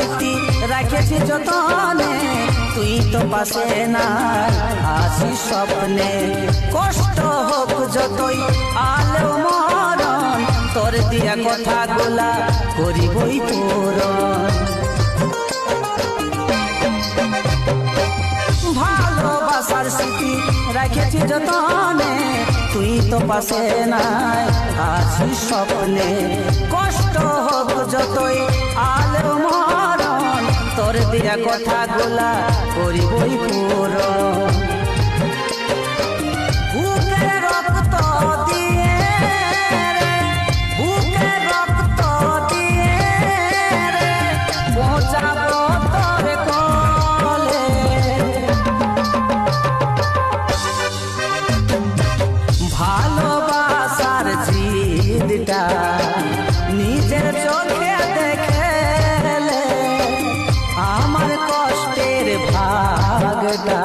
স্মৃতি রাখেছি যতনে, তুই তো পাশে নাই আসিস স্বপ্নে। কষ্ট হোক যতই আলো মরণ, তোর দিয়া কথা গুলা করিবই পূরণ। ভালোবাসার স্মৃতি রাখেছি যতনে, তুই তো পাশে নাই আসিস স্বপ্নে। কষ্ট হোক যতই আলো মরণ, তোর দিয়া কথা গুলা করিবই পূরণ। বুকে রক্ত দিয়ে রে, বুকে রক্ত দিয়ে রে, পৌঁছাবো তোর কোলে। ভালোবাসার জিদটা নিজের চোখে দেখেলে, আমার কষ্টের ভাগটা